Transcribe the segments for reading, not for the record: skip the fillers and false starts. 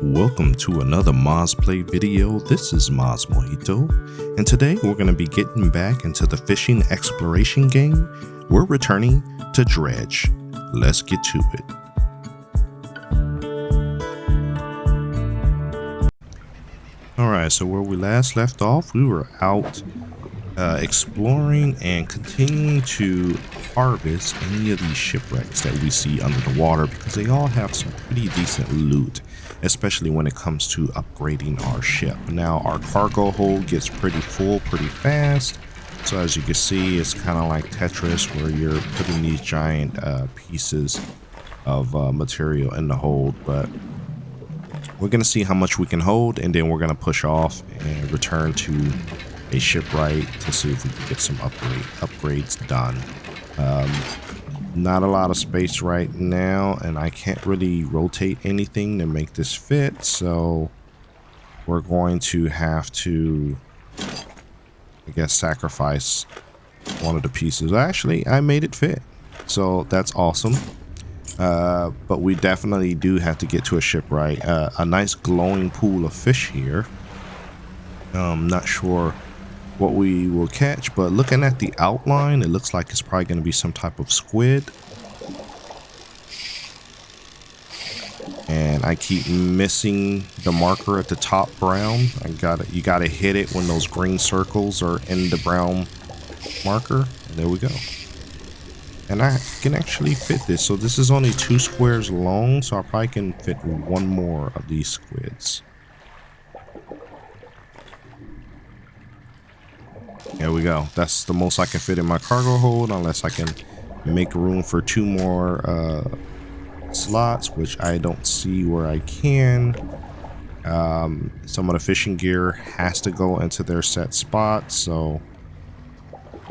Welcome to another Maz Play video. This is MazMojito, and today we're going to be getting back into the fishing exploration game. We're returning to Dredge. Let's get to it. Alright, so where we last left off, we were out exploring and continuing to harvest any of these shipwrecks that we see under the water, because they all have some pretty decent loot, especially when it comes to upgrading our ship. Now our cargo hold gets pretty full pretty fast, so as you can see, it's kind of like Tetris, where you're putting these giant pieces of material in the hold. But we're gonna see how much we can hold, and then we're gonna push off and return to a shipwright to see if we can get some upgrades done. Not a lot of space right now, and I can't really rotate anything to make this fit, so we're going to have to, I guess, sacrifice one of the pieces. Actually, I made it fit, so that's awesome. But we definitely do have to get to a shipwright. A nice glowing pool of fish here. Not sure what we will catch, but looking at the outline, it looks like it's probably going to be some type of squid. And I keep missing the marker at the top brown. You gotta hit it when those green circles are in the brown marker. And there we go. And I can actually fit this. So this is only 2 squares long, so I probably can fit one more of these squids. There we go. That's the most I can fit in my cargo hold, unless I can make room for 2 more slots, which I don't see where I can. Some of the fishing gear has to go into their set spots, so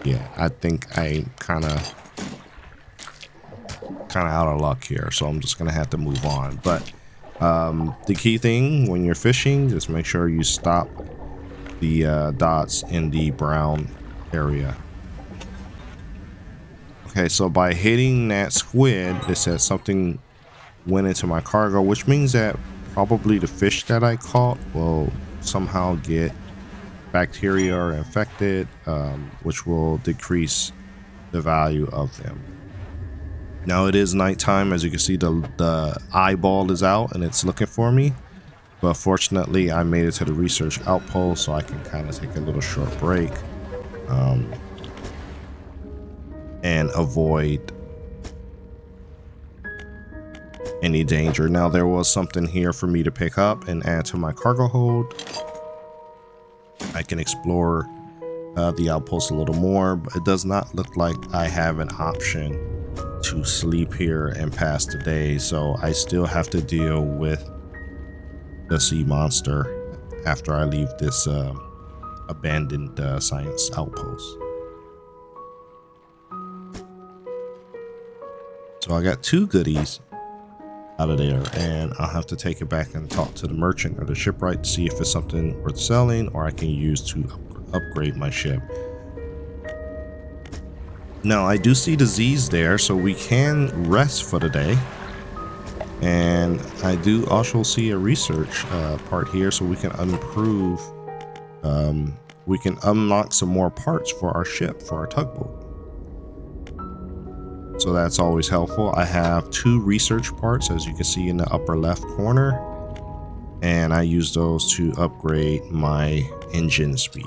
yeah, I think I kind of out of luck here, so I'm just gonna have to move on. But the key thing when you're fishing, just make sure you stop the dots in the brown area. Okay, so by hitting that squid, it says something went into my cargo, which means that probably the fish that I caught will somehow get bacteria or infected, which will decrease the value of them. Now it is nighttime. As you can see, the eyeball is out and it's looking for me. But fortunately, I made it to the research outpost, so I can kind of take a little short break and avoid any danger. Now there was something here for me to pick up and add to my cargo hold. I can explore the outpost a little more, but it does not look like I have an option to sleep here and pass the day, so I still have to deal with the sea monster after I leave this abandoned science outpost. So I got 2 goodies out of there, and I'll have to take it back and talk to the merchant or the shipwright to see if it's something worth selling or I can use to upgrade my ship. Now I do see the Z's there, so we can rest for the day. And I do also see a research part here, so we can improve, we can unlock some more parts for our ship, for our tugboat. So that's always helpful. I have 2 research parts, as you can see in the upper left corner, and I use those to upgrade my engine speed.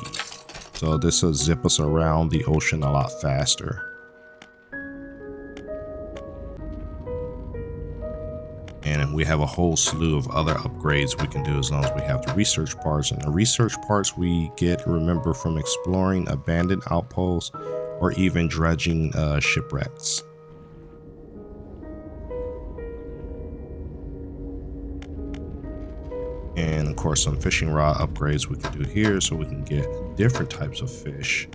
So this will zip us around the ocean a lot faster. And we have a whole slew of other upgrades we can do as long as we have the research parts. And the research parts we get, remember, from exploring abandoned outposts or even dredging shipwrecks. And of course, some fishing rod upgrades we can do here, so we can get different types of fish,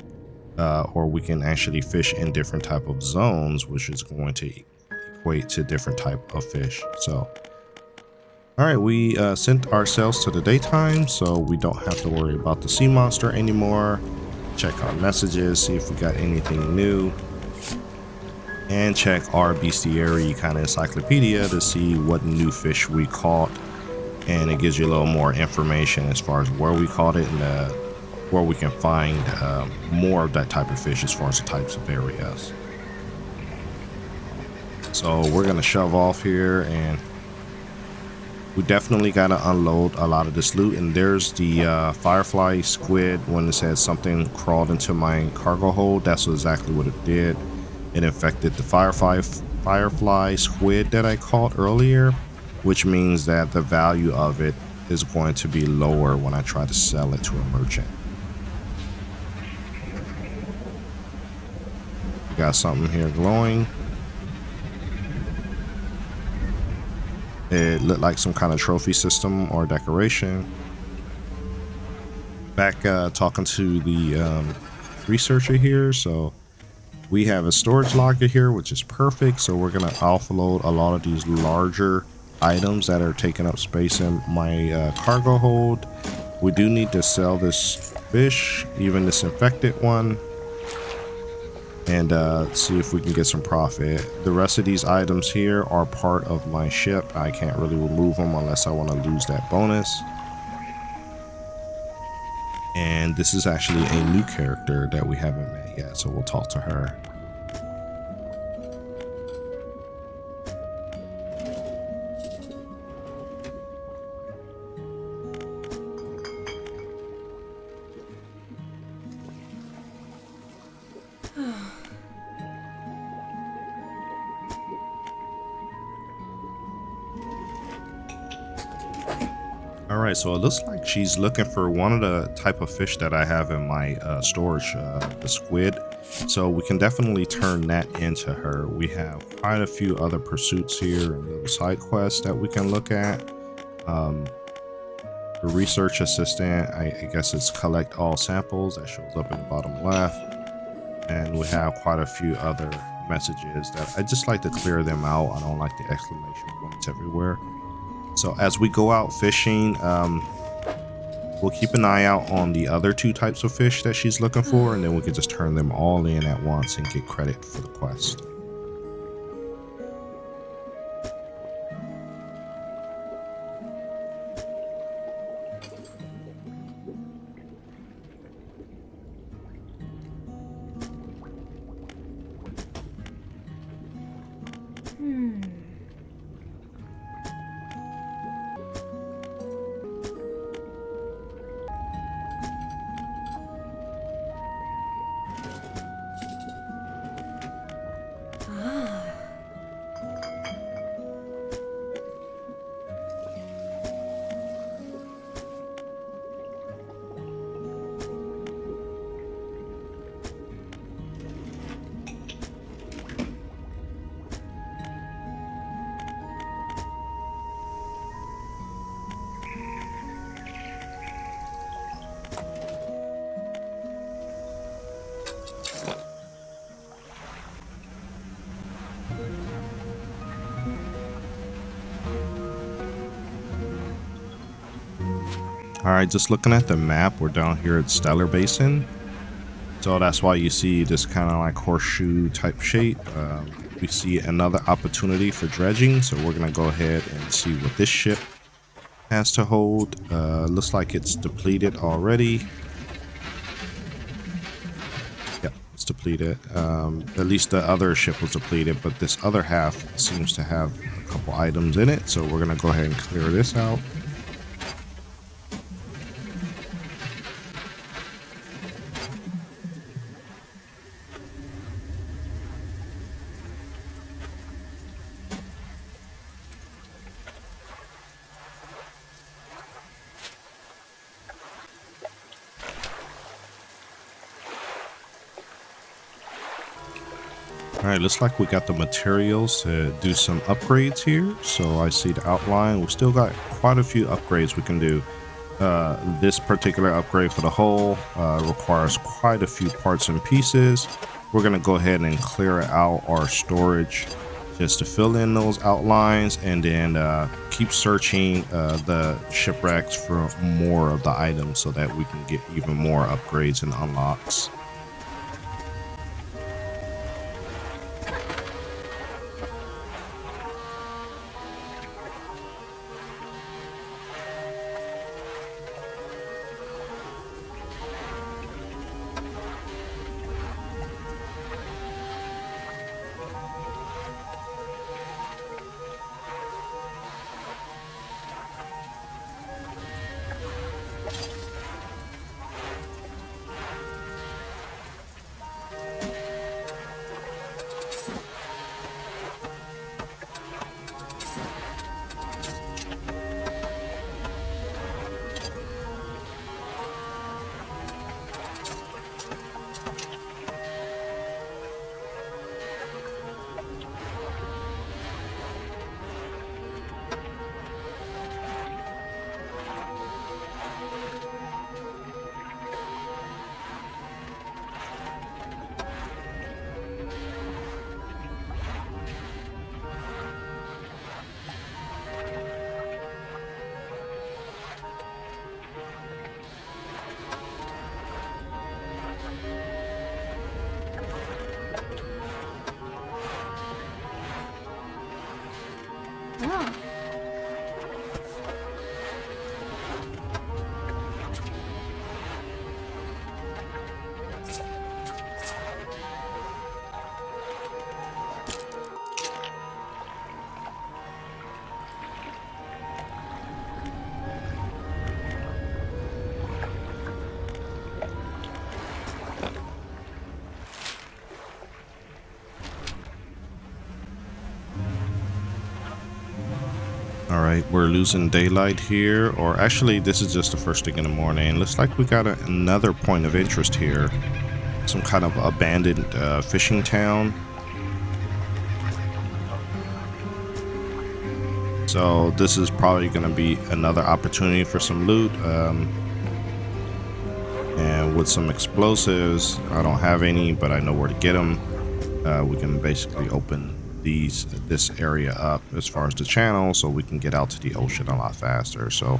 or we can actually fish in different type of zones, which is going to equate to different type of fish. So all right, we sent ourselves to the daytime, so we don't have to worry about the sea monster anymore. Check our messages, see if we got anything new, and check our bestiary kind of encyclopedia to see what new fish we caught and it gives you a little more information as far as where we caught it and where we can find more of that type of fish as far as the types of areas. So we're gonna shove off here, and we definitely gotta unload a lot of this loot. And there's the firefly squid. When it says something crawled into my cargo hold, that's exactly what it did. It infected the firefly squid that I caught earlier, which means that the value of it is going to be lower when I try to sell it to a merchant. We got something here glowing. It looked like some kind of trophy system or decoration. Back talking to the researcher here. So we have a storage locker here, which is perfect. So we're going to offload a lot of these larger items that are taking up space in my cargo hold. We do need to sell this fish, even this infected one, and see if we can get some profit. The rest of these items here are part of my ship. I can't really remove them unless I want to lose that bonus. And this is actually a new character that we haven't met yet, so we'll talk to her. All right, so it looks like she's looking for one of the type of fish that I have in my storage, the squid. So we can definitely turn that into her. We have quite a few other pursuits here and little side quests that we can look at. The research assistant, I guess it's collect all samples, that shows up in the bottom left. And we have quite a few other messages that I just like to clear them out. I don't like the exclamation points everywhere. So as we go out fishing, we'll keep an eye out on the other two types of fish that she's looking for, and then we can just turn them all in at once and get credit for the quest. All right, just looking at the map, we're down here at Stellar Basin. So that's why you see this kind of like horseshoe type shape. We see another opportunity for dredging. So we're going to go ahead and see what this ship has to hold. Looks like it's depleted already. Yep, it's depleted. At least the other ship was depleted, but this other half seems to have a couple items in it. So we're going to go ahead and clear this out. All right, looks like we got the materials to do some upgrades here. So I see the outline. We still got quite a few upgrades we can do. This particular upgrade for the hull requires quite a few parts and pieces. We're going to go ahead and clear out our storage just to fill in those outlines, and then keep searching the shipwrecks for more of the items so that we can get even more upgrades and unlocks. Alright, we're losing daylight here, or actually this is just the first thing in the morning. Looks like we got another point of interest here. Some kind of abandoned fishing town. So this is probably going to be another opportunity for some loot. And with some explosives, I don't have any, but I know where to get them. We can basically open this area up as far as the channel, so we can get out to the ocean a lot faster. So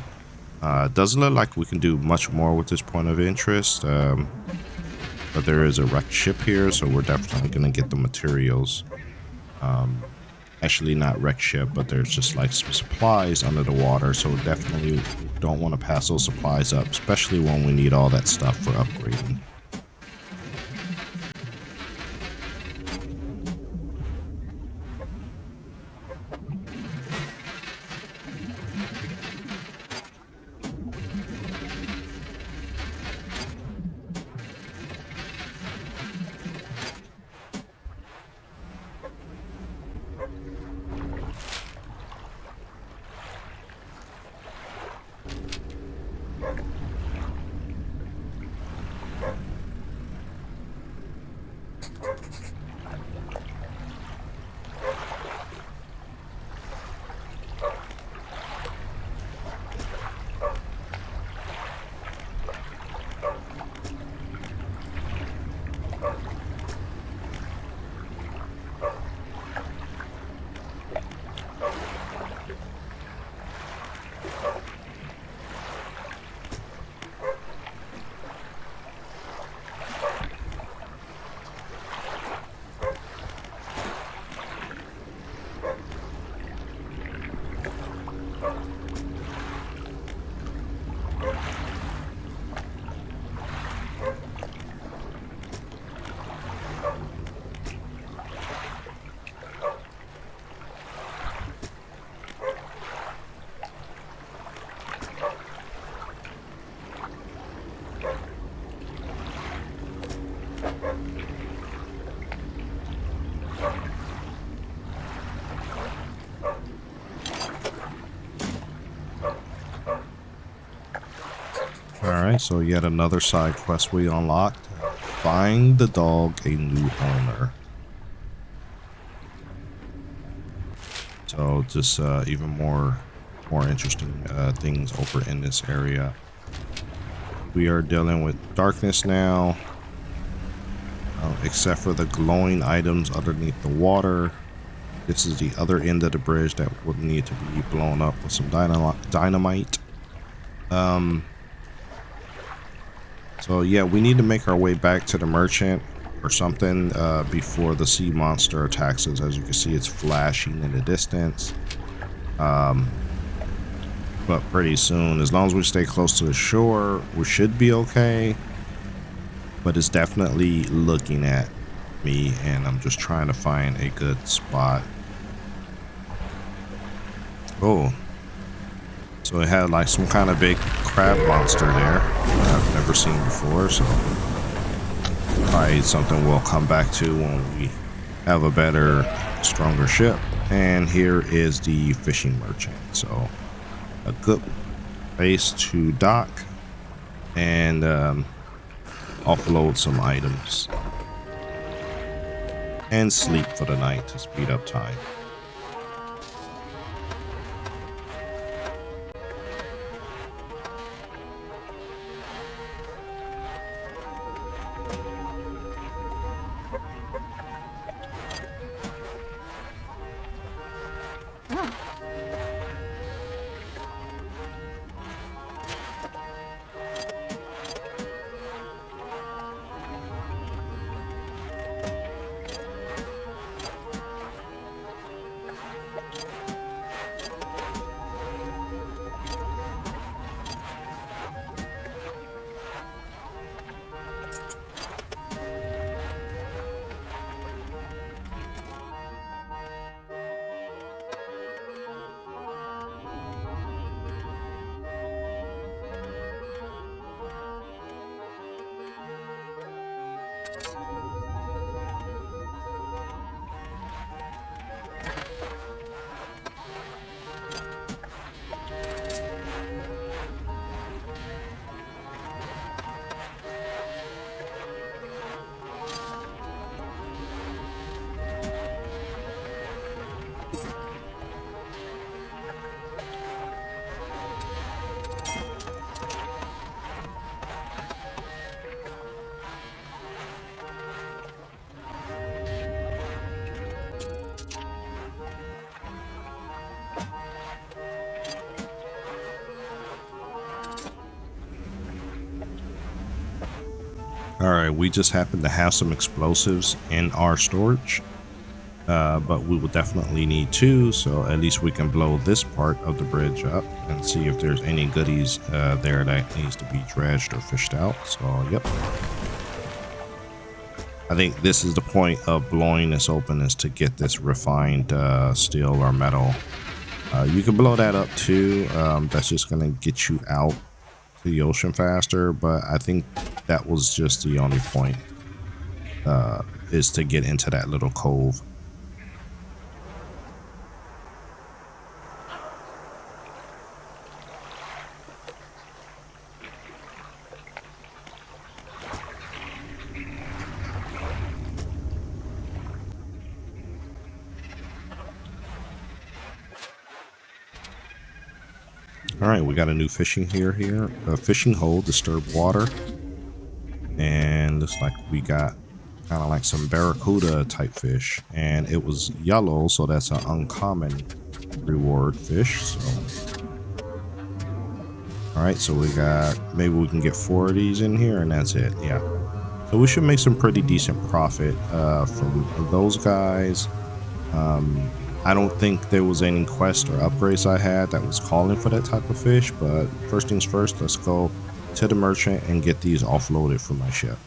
it doesn't look like we can do much more with this point of interest, but there is a wrecked ship here, so we're definitely going to get the materials. Actually not wrecked ship, but there's just like some supplies under the water, so definitely don't want to pass those supplies up, especially when we need all that stuff for upgrading. Alright, so yet another side quest we unlocked. Find the dog a new owner. So just even more interesting things over in this area. We are dealing with darkness now, except for the glowing items underneath the water. This is the other end of the bridge that would need to be blown up with some dynamite. So yeah, we need to make our way back to the merchant or something before the sea monster attacks us. As you can see, it's flashing in the distance. But pretty soon, as long as we stay close to the shore, we should be okay. But it's definitely looking at me, and I'm just trying to find a good spot. Oh, so it had like some kind of big crab monster there that I've never seen before, so probably something we'll come back to when we have a better, stronger ship. And here is the fishing merchant, so a good place to dock and offload some items and sleep for the night to speed up time. All right, we just happen to have some explosives in our storage, but we will definitely need two, so at least we can blow this part of the bridge up and see if there's any goodies there that needs to be dredged or fished out. So yep, I think this is the point of blowing this open, is to get this refined steel or metal. You can blow that up too. That's just gonna get you out to the ocean faster, but I think that was just the only point, is to get into that little cove. All right, we got a new fishing here. A fishing hole, disturbed water, and looks like we got kind of like some barracuda type fish, and it was yellow, so that's an uncommon reward fish. So all right, so we got, maybe we can get 4 of these in here, and that's it. Yeah, so we should make some pretty decent profit from those guys. I don't think there was any quest or upgrades I had that was calling for that type of fish, but first things first, let's go to the merchant and get these offloaded from my ship.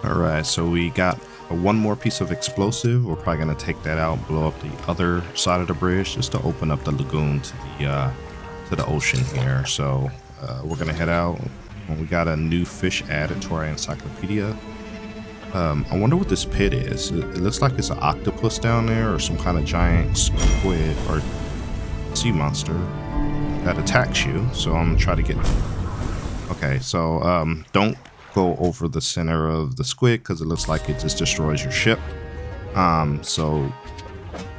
All right, so we got one more piece of explosive. We're probably gonna take that out, blow up the other side of the bridge, just to open up the lagoon to the ocean here. So we're gonna head out. We got a new fish added to our encyclopedia. I wonder what this pit is. It looks like it's an octopus down there, or some kind of giant squid or sea monster that attacks you. So I'm gonna try to get. Okay, so don't go over the center of the squid, because it looks like it just destroys your ship. So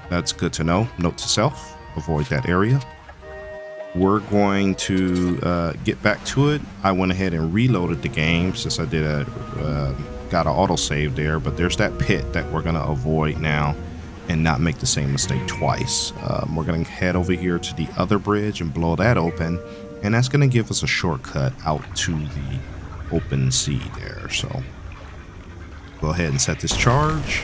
that's good to know. Note to self, avoid that area. We're going to get back to it. I went ahead and reloaded the game, since I did got an autosave there, but there's that pit that we're gonna avoid now and not make the same mistake twice. We're gonna head over here to the other bridge and blow that open, and that's gonna give us a shortcut out to the open sea there. So go ahead and set this charge,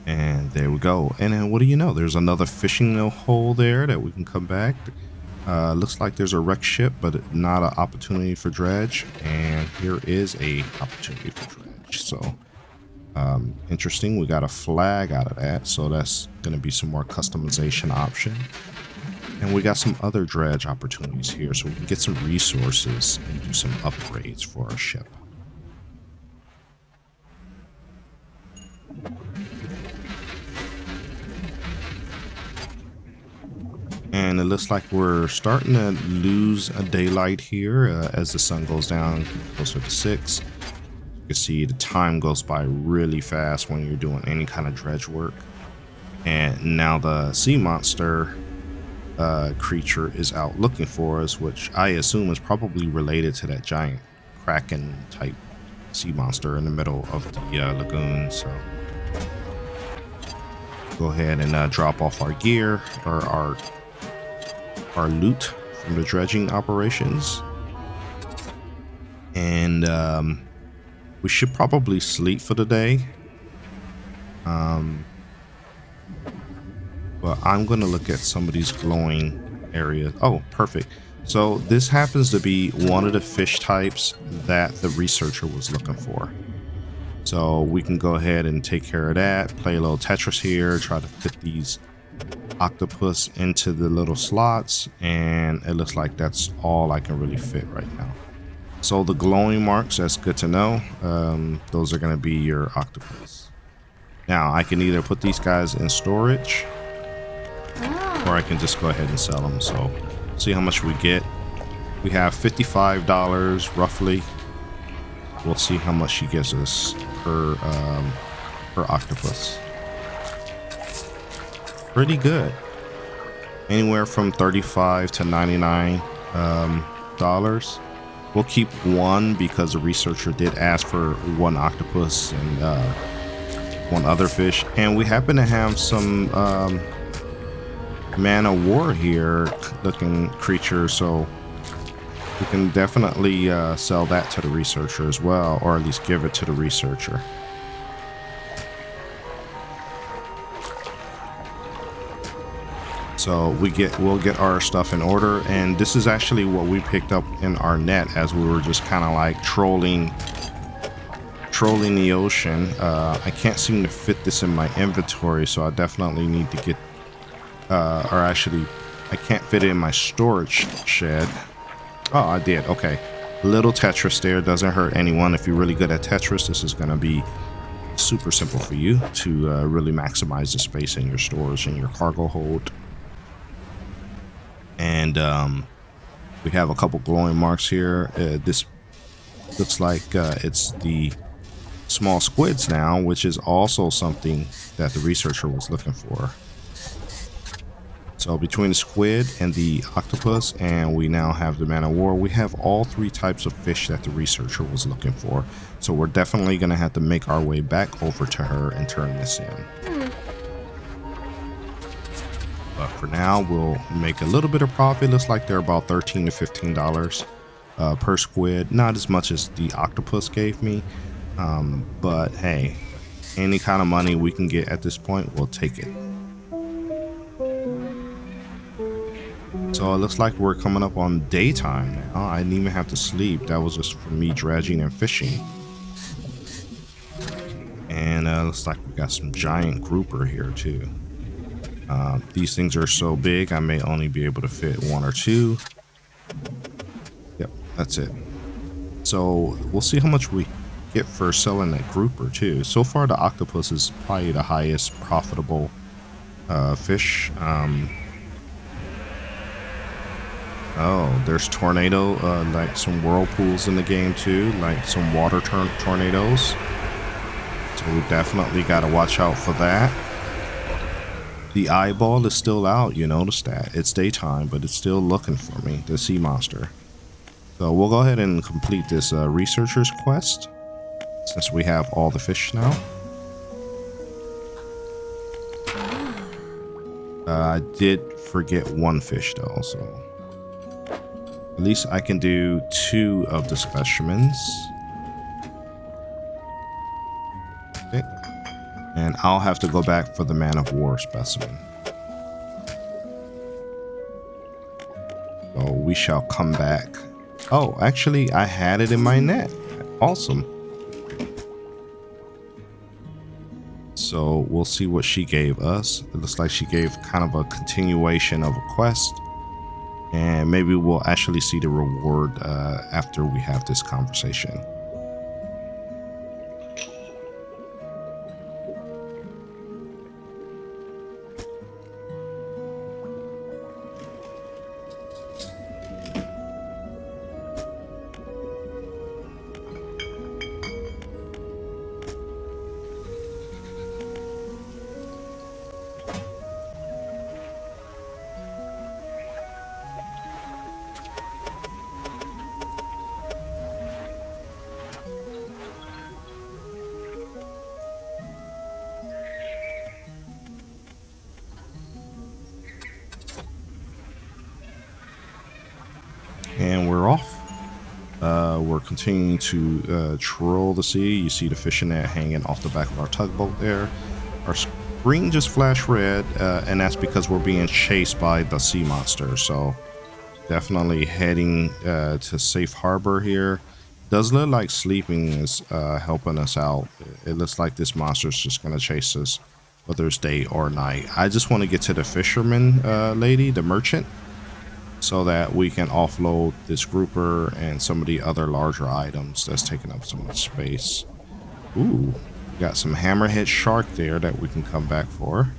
and there we go. And then what do you know, there's another fishing hole there that we can come back. Looks like there's a wrecked ship, but not an opportunity for dredge, and here is a opportunity for dredge. So interesting, we got a flag out of that, so that's going to be some more customization option. And we got some other dredge opportunities here, so we can get some resources and do some upgrades for our ship. And it looks like we're starting to lose a daylight here as the sun goes down closer to 6. You can see the time goes by really fast when you're doing any kind of dredge work. And now the sea monster creature is out looking for us, which I assume is probably related to that giant kraken type sea monster in the middle of the lagoon. So go ahead and drop off our gear, or our loot from the dredging operations, and We should probably sleep for the day. But I'm going to look at some of these glowing areas. Oh, perfect. So this happens to be one of the fish types that the researcher was looking for. So we can go ahead and take care of that. Play a little Tetris here. Try to fit these octopus into the little slots. And it looks like that's all I can really fit right now. So the glowing marks, that's good to know. Those are going to be your octopus. Now I can either put these guys in storage, or I can just go ahead and sell them. So see how much we get. We have $55 roughly. We'll see how much she gives us per octopus. Pretty good. Anywhere from $35 to $99 dollars. We'll keep one because the researcher did ask for one octopus and one other fish, and we happen to have some man of war here looking creature, so we can definitely sell that to the researcher as well, or at least give it to the researcher. So we'll get our stuff in order, and this is actually what we picked up in our net as we were just kind of like trolling the ocean. I can't seem to fit this in my inventory, so I definitely need to get or actually I can't fit it in my storage shed. Oh, I did. Okay, little Tetris there, doesn't hurt anyone. If you're really good at Tetris, this is going to be super simple for you to really maximize the space in your storage and your cargo hold. And we have a couple glowing marks here. This looks like it's the small squids now, which is also something that the researcher was looking for. So between the squid and the octopus, and we now have the man of war, we have all three types of fish that the researcher was looking for. So we're definitely going to have to make our way back over to her and turn this in. But for now, we'll make a little bit of profit. Looks like they're about $13 to $15 per squid. Not as much as the octopus gave me. But hey, any kind of money we can get at this point, we'll take it. So it looks like we're coming up on daytime now. I didn't even have to sleep. That was just for me dredging and fishing. And looks like we got some giant grouper here too. These things are so big, I may only be able to fit one or two. Yep, that's it. So we'll see how much we get for selling that grouper too. So far, the octopus is probably the highest profitable fish. Oh, there's tornado, like some whirlpools in the game too, like some water tornadoes. So we definitely got to watch out for that. The eyeball is still out, you notice that. It's daytime, but it's still looking for me, the sea monster. So we'll go ahead and complete this researcher's quest, since we have all the fish now. I did forget one fish though, so at least I can do 2 of the specimens. Okay. And I'll have to go back for the man of war specimen. So we shall come back. Oh, actually, I had it in my net. Awesome. So we'll see what she gave us. It looks like she gave kind of a continuation of a quest. And maybe we'll actually see the reward after we have this conversation. continuing to troll the sea. You see the fishing net hanging off the back of our tugboat there. Our screen just flashed red, and that's because we're being chased by the sea monster. So definitely heading to safe harbor here. Does look like sleeping is helping us out. It looks like this monster is just going to chase us, whether it's day or night. I just want to get to the fisherman lady, the merchant, so that we can offload this grouper and some of the other larger items that's taking up so much space. Ooh, got some hammerhead shark there that we can come back for.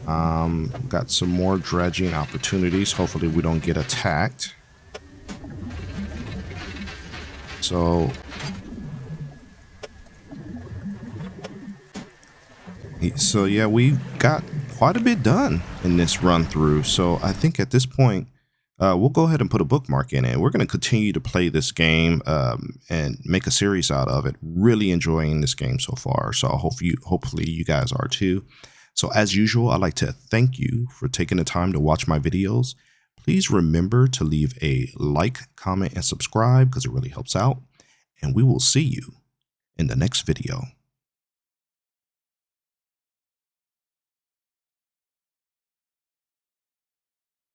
Got some more dredging opportunities. Hopefully we don't get attacked. So yeah, we got quite a bit done in this run through. So I think at this point, we'll go ahead and put a bookmark in it. We're going to continue to play this game and make a series out of it. Really enjoying this game so far. So hopefully you guys are too. So as usual, I'd like to thank you for taking the time to watch my videos. Please remember to leave a like, comment, and subscribe because it really helps out. And we will see you in the next video.